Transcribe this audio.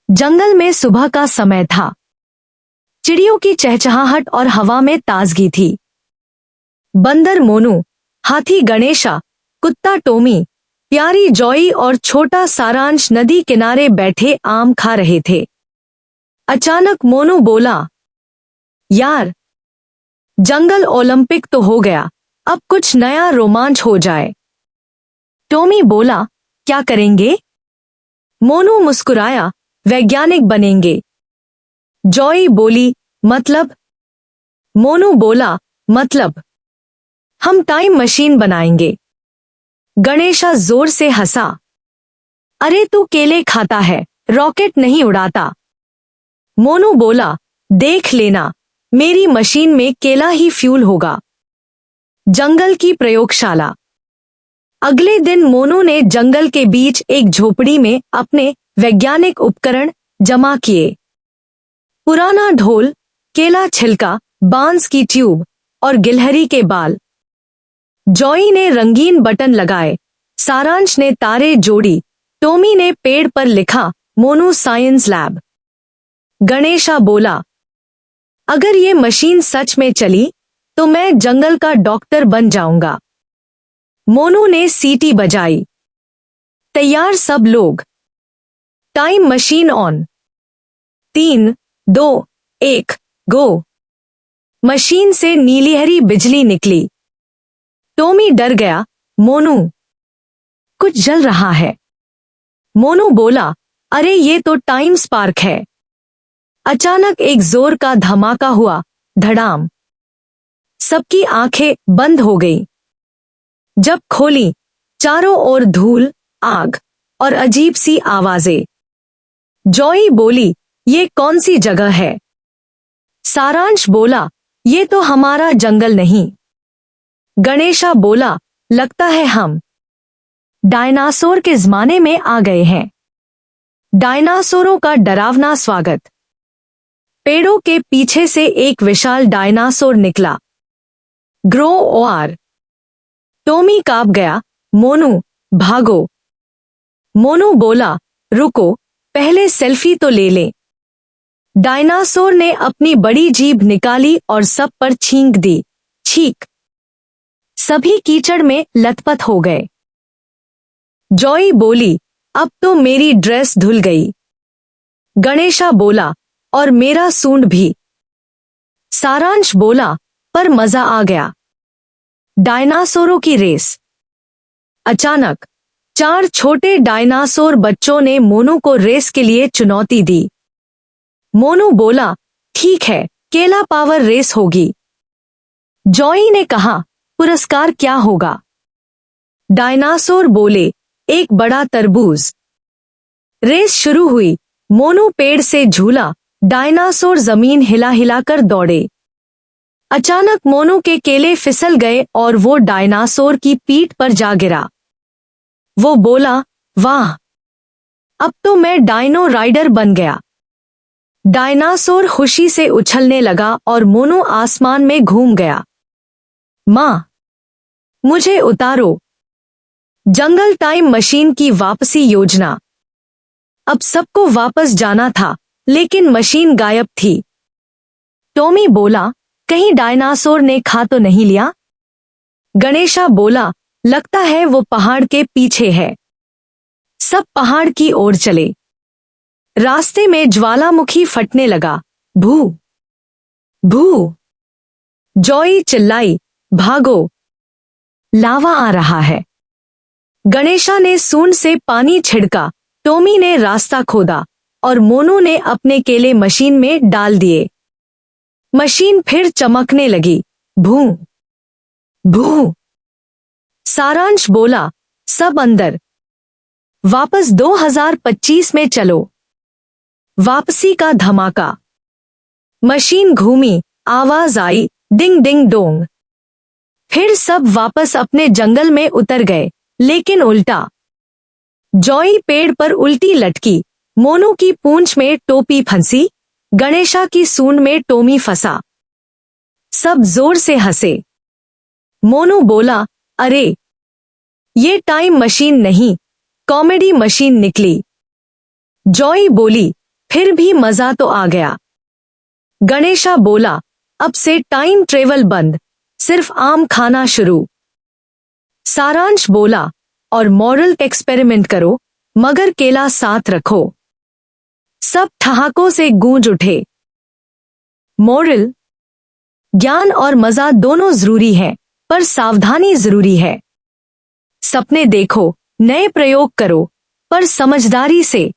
जंगल में सुबह का समय था। चिड़ियों की चहचहाहट और हवा में ताजगी थी। बंदर मोनू, हाथी गणेशा, कुत्ता टोमी, प्यारी जॉई और छोटा सारांश नदी किनारे बैठे आम खा रहे थे। अचानक मोनू बोला, यार, जंगल ओलंपिक तो हो गया, अब कुछ नया रोमांच हो जाए। टोमी बोला, क्या करेंगे? मोनू मुस्कुराया, वैज्ञानिक बनेंगे। जॉई बोली, मतलब? मोनू बोला, मतलब हम टाइम मशीन बनाएंगे। गणेशा जोर से हंसा, अरे तू केले खाता है, रॉकेट नहीं उड़ाता। मोनू बोला, देख लेना, मेरी मशीन में केला ही फ्यूल होगा। जंगल की प्रयोगशाला। अगले दिन मोनू ने जंगल के बीच एक झोपड़ी में अपने वैज्ञानिक उपकरण जमा किए। पुराना ढोल, केला छिलका, बांस की ट्यूब और गिलहरी के बाल। जॉई ने रंगीन बटन लगाए, सारांश ने तारे जोड़ी, टोमी ने पेड़ पर लिखा, मोनू साइंस लैब। गणेशा बोला, अगर ये मशीन सच में चली तो मैं जंगल का डॉक्टर बन जाऊंगा। मोनू ने सीटी बजाई। तैयार सब लोग। Time machine on. 3, 2, 1, go. Machine से नीलीहरी बिजली निकली। टोमी डर गया, मोनू, कुछ जल रहा है। मोनू बोला, अरे ये तो टाइम स्पार्क है। अचानक एक जोर का धमाका हुआ, धड़ाम। सबकी आंखें बंद हो गईं। जब खोली, चारों ओर धूल, आग और अजीब सी आवाजें। जॉई बोली, ये कौन सी जगह है? सारांश बोला, ये तो हमारा जंगल नहीं। गणेशा बोला, लगता है हम डायनासोर के जमाने में आ गए हैं। डायनासोरों का डरावना स्वागत। पेड़ों के पीछे से एक विशाल डायनासोर निकला। Grow OR. टोमी कांप गया, मोनू, भागो। मोनू बोला, रुको, पहले सेल्फी तो ले लें। डायनासोर ने अपनी बड़ी जीभ निकाली और सब पर छींक दी। छींक। सभी कीचड़ में लथपथ हो गए। जॉई बोली, अब तो मेरी ड्रेस धुल गई। गणेशा बोला, और मेरा सूंड भी। सारांश बोला, पर मजा आ गया। डायनासोरों की रेस। अचानक 4 छोटे डायनासोर बच्चों ने मोनू को रेस के लिए चुनौती दी। मोनू बोला, ठीक है, केला पावर रेस होगी। जॉई ने कहा, पुरस्कार क्या होगा? डायनासोर बोले, एक बड़ा तरबूज। रेस शुरू हुई। मोनू पेड़ से झूला, डायनासोर जमीन हिला हिलाकर दौड़े। अचानक मोनू के केले फिसल गए और वो डायनासोर की पीठ पर जा गिरा। वो बोला, वाह, अब तो मैं डायनो राइडर बन गया। डायनासोर खुशी से उछलने लगा और मोनू आसमान में घूम गया। माँ, मुझे उतारो। जंगल टाइम मशीन की वापसी योजना। अब सबको वापस जाना था, लेकिन मशीन गायब थी। टोमी बोला, कहीं डायनासोर ने खा तो नहीं लिया? गणेशा बोला, लगता है वो पहाड़ के पीछे है। सब पहाड़ की ओर चले। रास्ते में ज्वालामुखी फटने लगा। भू भू। जॉई चिल्लाई, भागो, लावा आ रहा है। गणेशा ने सूंड से पानी छिड़का, टोमी ने रास्ता खोदा और मोनू ने अपने केले मशीन में डाल दिए। मशीन फिर चमकने लगी। भू भू। सारांश बोला, सब अंदर। वापस 2025 में चलो। वापसी का धमाका। मशीन घूमी, आवाज आई, डिंग डिंग डोंग। फिर सब वापस अपने जंगल में उतर गए, लेकिन उल्टा। जॉई पेड़ पर उल्टी लटकी, मोनू की पूंछ में टोपी फंसी, गणेशा की सूंड में टोमी फंसा। सब जोर से हंसे। मोनू बोला, अरे, ये टाइम मशीन नहीं, कॉमेडी मशीन निकली। जॉई बोली, फिर भी मजा तो आ गया। गणेशा बोला, अब से टाइम ट्रेवल बंद, सिर्फ आम खाना शुरू। सारांश बोला, और मॉरल एक्सपेरिमेंट करो, मगर केला साथ रखो। सब ठहाकों से गूंज उठे। मॉरल, ज्ञान और मजा दोनों जरूरी है, पर सावधानी जरूरी है। सपने देखो, नए प्रयोग करो, पर समझदारी से।